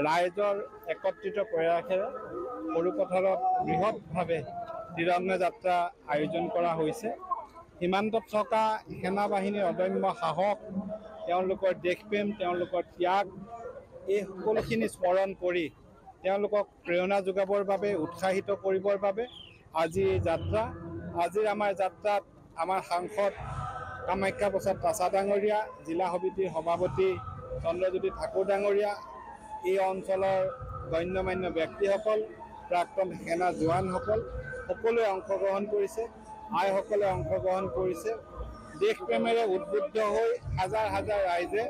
ৰাইজৰ একত্ৰিত প্ৰয়াসেৰে সৰুপথাৰত বৃহৎভাৱে তিৰংগা যাত্ৰা আয়োজন কৰা হৈছে। সীমান্তত থকা সেনা বাহিনীৰ অদম্য সাহস, তেওঁলোকৰ দেশপ্ৰেম, তেওঁলোকৰ ত্যাগ, এই সকলোখিনি স্মৰণ কৰি তেওঁলোকক প্ৰেৰণা যোগাবৰ বাবে, উৎসাহিত কৰিবৰ বাবে আজি যাত্ৰা। আজিৰ আমাৰ যাত্ৰাত আমাৰ সাংসদ কামাখ্যা প্ৰসাদ তাছা ডাঙৰীয়া, জিলা সমিতিৰ সভাপতি চন্দ্ৰজ্যোতি ঠাকুৰ ডাঙৰীয়া, এই অঞ্চলৰ গণ্যমান্য ব্যক্তিসকল, প্ৰাক্তন সেনা জোৱানসকল সকলোৱে অংশগ্ৰহণ কৰিছে, আইসকলে অংশগ্ৰহণ কৰিছে। দেশপ্ৰেমেৰে উদ্বুদ্ধ হৈ হাজাৰ হাজাৰ ৰাইজে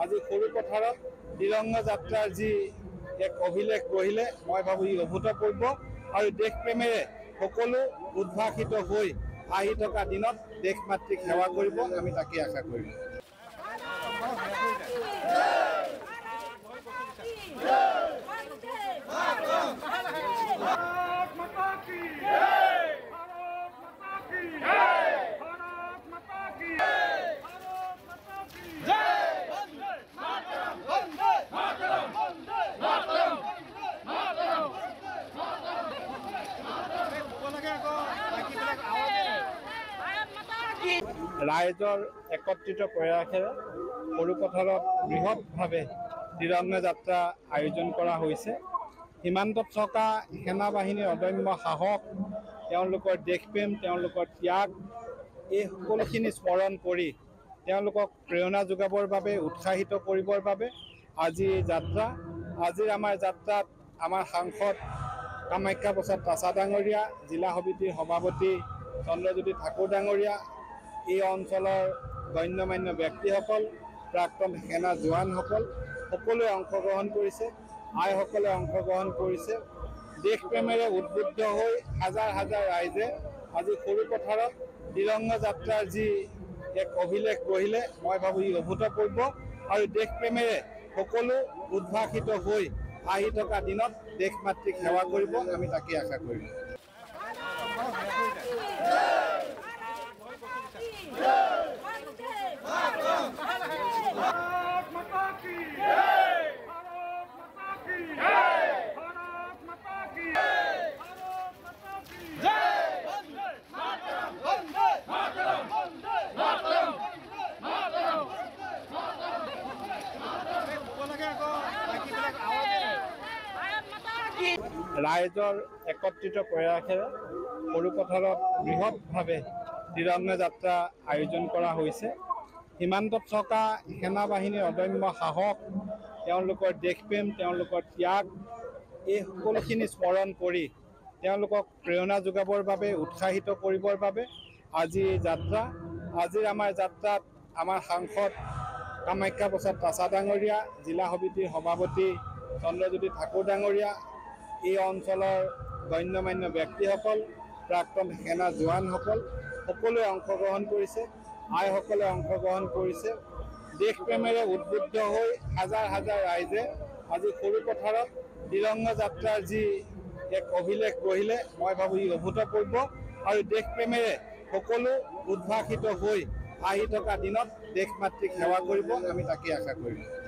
আজি সৰুপথাৰত তিৰংগা যাত্ৰাৰ যি এক অভিলেখ গঢ়িলে, মই ভাবোঁ ই অভূতপূৰ্ব আৰু দেশপ্ৰেমেৰে সকলো উদ্ভাসিত হৈ আহি থকা দিনত দেশ মাতৃক সেৱা কৰিব, আমি তাকে আশা কৰিম। ৰাইজৰ একত্ৰিত প্ৰয়াসেৰে সৰুপথাৰত বৃহৎভাৱে তিৰংগা যাত্ৰা আয়োজন কৰা হৈছে। সীমান্তত থকা সেনা বাহিনীৰ অদম্য সাহস, তেওঁলোকৰ দেশপ্ৰেম, তেওঁলোকৰ ত্যাগ, এই সকলোখিনি স্মৰণ কৰি তেওঁলোকক প্ৰেৰণা যোগাবৰ বাবে, উৎসাহিত কৰিবৰ বাবে আজি যাত্ৰা। আজিৰ আমাৰ যাত্ৰাত আমাৰ সাংসদ কামাখ্যা প্ৰসাদ তাছা ডাঙৰীয়া, জিলা সমিতিৰ সভাপতি চন্দ্ৰজ্যোতি ঠাকুৰ ডাঙৰীয়া, এই অঞ্চলৰ গণ্যমান্য ব্যক্তিসকল, প্ৰাক্তন সেনা জোৱানসকল সকলোৱে অংশগ্ৰহণ কৰিছে, আইসকলে অংশগ্ৰহণ কৰিছে। দেশপ্ৰেমেৰে উদ্বুদ্ধ হৈ হাজাৰ হাজাৰ ৰাইজে আজি সৰুপথাৰত তিৰংগা যাত্ৰাৰ যি এক অভিলেখ গঢ়িলে, মই ভাবোঁ ই অভূতপূৰ্ব আৰু দেশপ্ৰেমেৰে সকলো উদ্ভাসিত হৈ আহি থকা দিনত দেশ মাতৃক সেৱা কৰিব, আমি তাকে আশা কৰিম। ৰাইজৰ একত্ৰিত প্ৰয়াসেৰে সৰুপথাৰত বৃহৎভাৱে তিৰংগা যাত্ৰা আয়োজন কৰা হৈছে। সীমান্তত থকা সেনা বাহিনীৰ অদম্য সাহস, তেওঁলোকৰ দেশপ্ৰেম, তেওঁলোকৰ ত্যাগ, এই সকলোখিনি স্মৰণ কৰি তেওঁলোকক প্ৰেৰণা যোগাবৰ বাবে, উৎসাহিত কৰিবৰ বাবে আজি যাত্ৰা। আজিৰ আমাৰ যাত্ৰাত আমাৰ সাংসদ কামাখ্যা প্ৰসাদ তাছা ডাঙৰীয়া, জিলা সমিতিৰ সভাপতি চন্দ্ৰজ্যোতি ঠাকুৰ ডাঙৰীয়া, এই অঞ্চলৰ গণ্যমান্য ব্যক্তিসকল, প্ৰাক্তন সেনা জোৱানসকল সকলোৱে অংশগ্ৰহণ কৰিছে, আইসকলে অংশগ্ৰহণ কৰিছে। দেশপ্ৰেমেৰে উদ্বুদ্ধ হৈ হাজাৰ হাজাৰ ৰাইজে আজি সৰুপথাৰত তিৰংগা যাত্ৰাৰ যি এক অভিলেখ গঢ়িলে, মই ভাবোঁ ই অভূতপূৰ্ব আৰু দেশপ্ৰেমেৰে সকলো উদ্ভাসিত হৈ আহি থকা দিনত দেশ মাতৃক সেৱা কৰিব, আমি তাকে আশা কৰিম।